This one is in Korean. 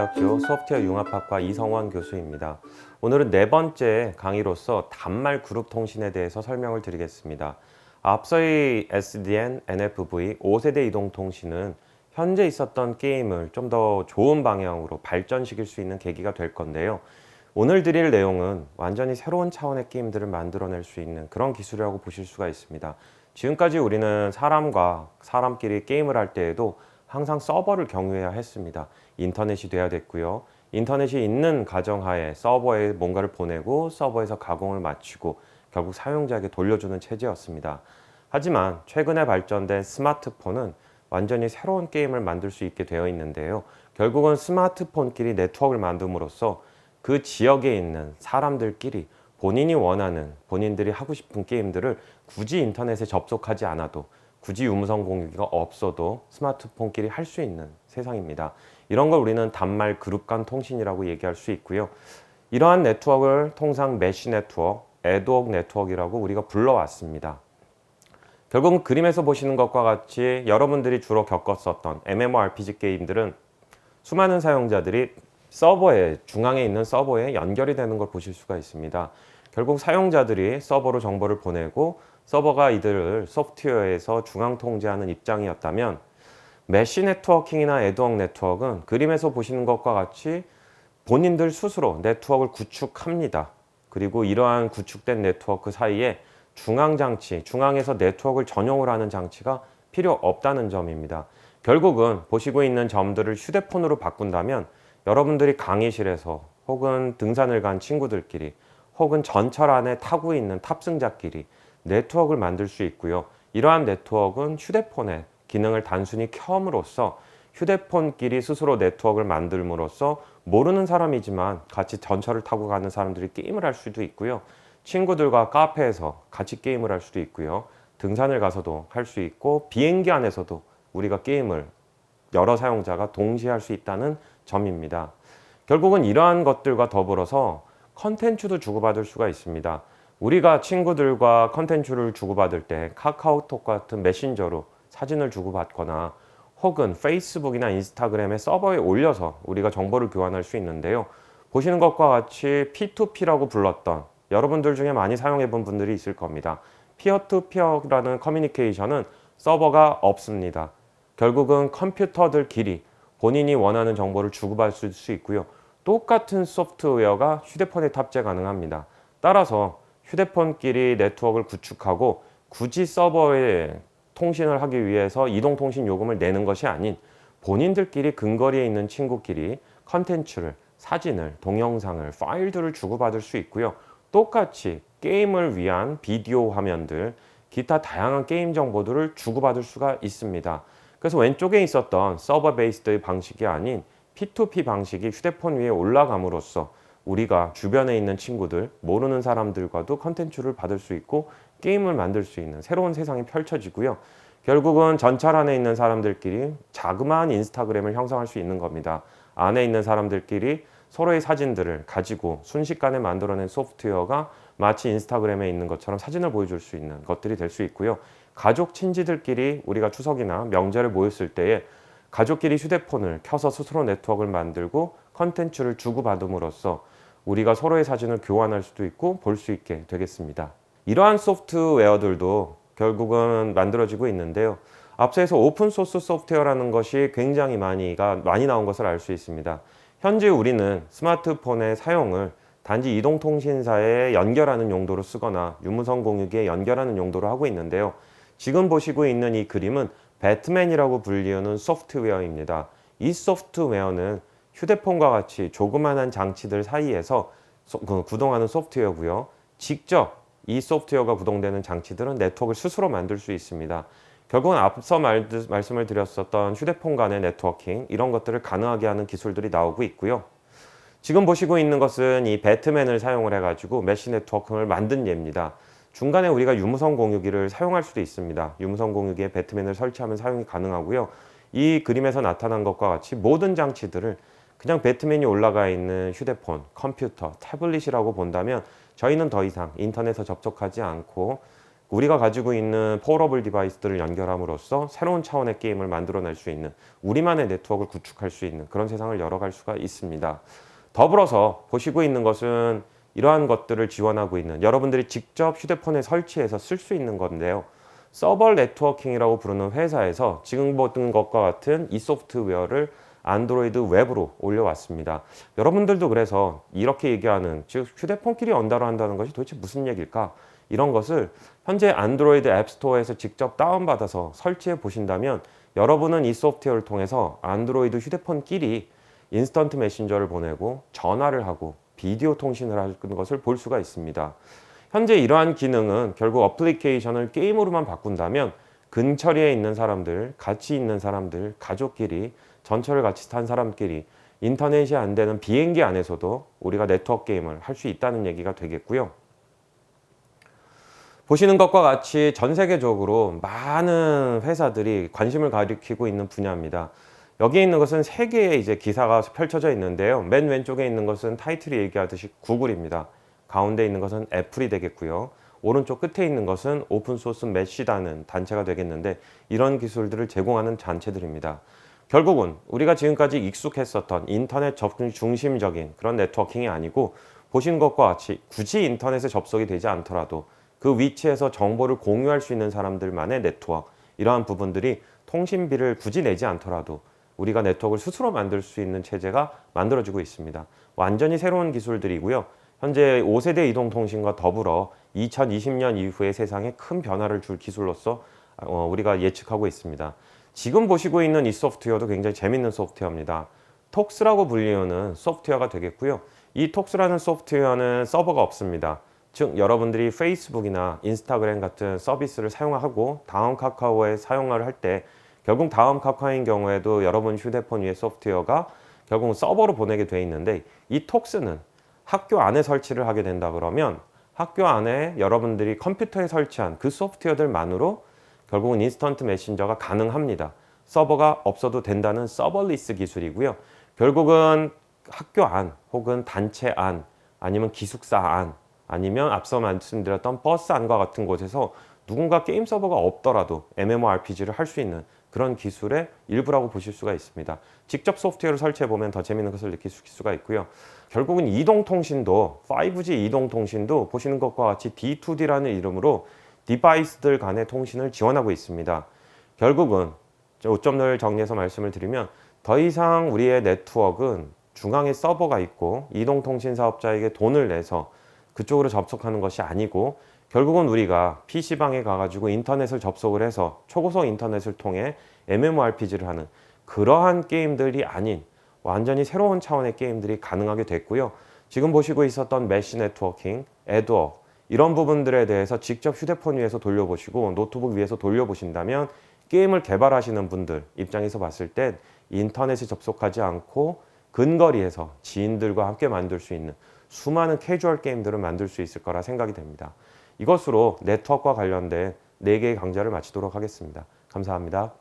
서울대학교 소프트웨어 융합학과 이성원 교수입니다. 오늘은 네 번째 강의로서 단말 그룹 통신에 대해서 설명을 드리겠습니다. 앞서의 SDN, NFV, 5세대 이동 통신은 현재 있었던 게임을 좀 더 좋은 방향으로 발전시킬 수 있는 계기가 될 건데요. 오늘 드릴 내용은 완전히 새로운 차원의 게임들을 만들어낼 수 있는 그런 기술이라고 보실 수가 있습니다. 지금까지 우리는 사람과 사람끼리 게임을 할 때에도 항상 서버를 경유해야 했습니다. 인터넷이 돼야 됐고요. 인터넷이 있는 가정하에 서버에 뭔가를 보내고 서버에서 가공을 마치고 결국 사용자에게 돌려주는 체제였습니다. 하지만 최근에 발전된 스마트폰은 완전히 새로운 게임을 만들 수 있게 되어 있는데요. 결국은 스마트폰끼리 네트워크를 만듦으로써 그 지역에 있는 사람들끼리 본인이 원하는, 본인들이 하고 싶은 게임들을 굳이 인터넷에 접속하지 않아도, 굳이 유무선 공유기가 없어도 스마트폰끼리 할 수 있는 세상입니다. 이런 걸 우리는 단말 그룹 간 통신이라고 얘기할 수 있고요. 이러한 네트워크를 통상 메쉬 네트워크, 애드옥 네트워크라고 우리가 불러왔습니다. 결국은 그림에서 보시는 것과 같이 여러분들이 주로 겪었었던 MMORPG 게임들은 수많은 사용자들이 서버에, 중앙에 있는 서버에 연결이 되는 걸 보실 수가 있습니다. 결국 사용자들이 서버로 정보를 보내고 서버가 이들을 소프트웨어에서 중앙 통제하는 입장이었다면, 메쉬 네트워킹이나 애드옥 네트워크는 그림에서 보시는 것과 같이 본인들 스스로 네트워크를 구축합니다. 그리고 이러한 구축된 네트워크 사이에 중앙 장치, 중앙에서 네트워크를 전용을 하는 장치가 필요 없다는 점입니다. 결국은 보시고 있는 점들을 휴대폰으로 바꾼다면 여러분들이 강의실에서 혹은 등산을 간 친구들끼리 혹은 전철 안에 타고 있는 탑승자끼리 네트워크를 만들 수 있고요. 이러한 네트워크는 휴대폰의 기능을 단순히 켬으로써 휴대폰끼리 스스로 네트워크를 만들므로써 모르는 사람이지만 같이 전철을 타고 가는 사람들이 게임을 할 수도 있고요. 친구들과 카페에서 같이 게임을 할 수도 있고요. 등산을 가서도 할 수 있고 비행기 안에서도 우리가 게임을 여러 사용자가 동시에 할 수 있다는 점입니다. 결국은 이러한 것들과 더불어서 컨텐츠도 주고받을 수가 있습니다. 우리가 친구들과 컨텐츠를 주고받을 때 카카오톡 같은 메신저로 사진을 주고받거나 혹은 페이스북이나 인스타그램의 서버에 올려서 우리가 정보를 교환할 수 있는데요. 보시는 것과 같이 P2P라고 불렀던, 여러분들 중에 많이 사용해 본 분들이 있을 겁니다. 피어 투 피어라는 커뮤니케이션은 서버가 없습니다. 결국은 컴퓨터들끼리 본인이 원하는 정보를 주고받을 수 있고요. 똑같은 소프트웨어가 휴대폰에 탑재 가능합니다. 따라서 휴대폰끼리 네트워크를 구축하고 굳이 서버에 통신을 하기 위해서 이동통신 요금을 내는 것이 아닌 본인들끼리 근거리에 있는 친구끼리 컨텐츠를, 사진을, 동영상을, 파일들을 주고받을 수 있고요. 똑같이 게임을 위한 비디오 화면들, 기타 다양한 게임 정보들을 주고받을 수가 있습니다. 그래서 왼쪽에 있었던 서버 베이스드의 방식이 아닌 P2P 방식이 휴대폰 위에 올라감으로써 우리가 주변에 있는 친구들, 모르는 사람들과도 컨텐츠를 받을 수 있고 게임을 만들 수 있는 새로운 세상이 펼쳐지고요. 결국은 전철 안에 있는 사람들끼리 자그마한 인스타그램을 형성할 수 있는 겁니다. 안에 있는 사람들끼리 서로의 사진들을 가지고 순식간에 만들어낸 소프트웨어가 마치 인스타그램에 있는 것처럼 사진을 보여줄 수 있는 것들이 될 수 있고요. 가족, 친지들끼리 우리가 추석이나 명절에 모였을 때에 가족끼리 휴대폰을 켜서 스스로 네트워크를 만들고 컨텐츠를 주고받음으로써 우리가 서로의 사진을 교환할 수도 있고 볼 수 있게 되겠습니다. 이러한 소프트웨어들도 결국은 만들어지고 있는데요. 앞서에서 오픈소스 소프트웨어라는 것이 굉장히 많이 나온 것을 알 수 있습니다. 현재 우리는 스마트폰의 사용을 단지 이동통신사에 연결하는 용도로 쓰거나 유무선 공유기에 연결하는 용도로 하고 있는데요. 지금 보시고 있는 이 그림은 배트맨이라고 불리우는 소프트웨어입니다. 이 소프트웨어는 휴대폰과 같이 조그만한 장치들 사이에서 구동하는 소프트웨어고요. 직접 이 소프트웨어가 구동되는 장치들은 네트워크를 스스로 만들 수 있습니다. 결국은 앞서 말씀을 드렸었던 휴대폰 간의 네트워킹, 이런 것들을 가능하게 하는 기술들이 나오고 있고요. 지금 보시고 있는 것은 이 배트맨을 사용을 해가지고 메쉬 네트워크를 만든 예입니다. 중간에 우리가 유무선 공유기를 사용할 수도 있습니다. 유무선 공유기에 배트맨을 설치하면 사용이 가능하고요. 이 그림에서 나타난 것과 같이 모든 장치들을 그냥 배트맨이 올라가 있는 휴대폰, 컴퓨터, 태블릿이라고 본다면 저희는 더 이상 인터넷에 접속하지 않고 우리가 가지고 있는 포러블 디바이스들을 연결함으로써 새로운 차원의 게임을 만들어낼 수 있는 우리만의 네트워크를 구축할 수 있는 그런 세상을 열어갈 수가 있습니다. 더불어서 보시고 있는 것은 이러한 것들을 지원하고 있는 여러분들이 직접 휴대폰에 설치해서 쓸 수 있는 건데요. 서버 네트워킹이라고 부르는 회사에서 지금 보던 것과 같은 이 소프트웨어를 안드로이드 웹으로 올려왔습니다. 여러분들도 그래서 이렇게 얘기하는 즉 휴대폰끼리 연달아 한다는 것이 도대체 무슨 얘기일까? 이런 것을 현재 안드로이드 앱스토어에서 직접 다운받아서 설치해 보신다면 여러분은 이 소프트웨어를 통해서 안드로이드 휴대폰끼리 인스턴트 메신저를 보내고 전화를 하고 비디오 통신을 하는 것을 볼 수가 있습니다. 현재 이러한 기능은 결국 어플리케이션을 게임으로만 바꾼다면 근처리에 있는 사람들, 같이 있는 사람들, 가족끼리, 전철을 같이 탄 사람끼리 인터넷이 안 되는 비행기 안에서도 우리가 네트워크 게임을 할 수 있다는 얘기가 되겠고요. 보시는 것과 같이 전 세계적으로 많은 회사들이 관심을 가리키고 있는 분야입니다. 여기에 있는 것은 세 개의 이제 기사가 펼쳐져 있는데요. 맨 왼쪽에 있는 것은 타이틀이 얘기하듯이 구글입니다. 가운데 있는 것은 애플이 되겠고요. 오른쪽 끝에 있는 것은 오픈소스 메시라는 단체가 되겠는데 이런 기술들을 제공하는 단체들입니다. 결국은 우리가 지금까지 익숙했었던 인터넷 접근 중심적인 그런 네트워킹이 아니고 보신 것과 같이 굳이 인터넷에 접속이 되지 않더라도 그 위치에서 정보를 공유할 수 있는 사람들만의 네트워크, 이러한 부분들이 통신비를 굳이 내지 않더라도 우리가 네트워크를 스스로 만들 수 있는 체제가 만들어지고 있습니다. 완전히 새로운 기술들이고요. 현재 5세대 이동통신과 더불어 2020년 이후에 세상에 큰 변화를 줄 기술로서 우리가 예측하고 있습니다. 지금 보시고 있는 이 소프트웨어도 굉장히 재밌는 소프트웨어입니다. 톡스라고 불리우는 소프트웨어가 되겠고요. 이 톡스라는 소프트웨어는 서버가 없습니다. 즉 여러분들이 페이스북이나 인스타그램 같은 서비스를 사용하고 다음 카카오에 사용을 할 때 결국 다음 카카오인 경우에도 여러분 휴대폰 위에 소프트웨어가 결국 서버로 보내게 돼 있는데 이 톡스는 학교 안에 설치를 하게 된다 그러면 학교 안에 여러분들이 컴퓨터에 설치한 그 소프트웨어들만으로 결국은 인스턴트 메신저가 가능합니다. 서버가 없어도 된다는 서버리스 기술이고요. 결국은 학교 안 혹은 단체 안 아니면 기숙사 안 아니면 앞서 말씀드렸던 버스 안과 같은 곳에서 누군가 게임 서버가 없더라도 MMORPG를 할 수 있는 그런 기술의 일부라고 보실 수가 있습니다. 직접 소프트웨어를 설치해보면 더 재밌는 것을 느낄 수가 있고요. 결국은 이동통신도 5G 이동통신도 보시는 것과 같이 D2D라는 이름으로 디바이스들 간의 통신을 지원하고 있습니다. 결국은 요점을 정리해서 말씀을 드리면 더 이상 우리의 네트워크는 중앙에 서버가 있고 이동통신 사업자에게 돈을 내서 그쪽으로 접속하는 것이 아니고 결국은 우리가 PC방에 가가지고 인터넷을 접속을 해서 초고속 인터넷을 통해 MMORPG를 하는 그러한 게임들이 아닌 완전히 새로운 차원의 게임들이 가능하게 됐고요. 지금 보시고 있었던 메시 네트워킹, 애드워 이런 부분들에 대해서 직접 휴대폰 위에서 돌려보시고 노트북 위에서 돌려보신다면 게임을 개발하시는 분들 입장에서 봤을 땐 인터넷에 접속하지 않고 근거리에서 지인들과 함께 만들 수 있는 수많은 캐주얼 게임들을 만들 수 있을 거라 생각이 됩니다. 이것으로 네트워크와 관련된 4개의 강좌를 마치도록 하겠습니다. 감사합니다.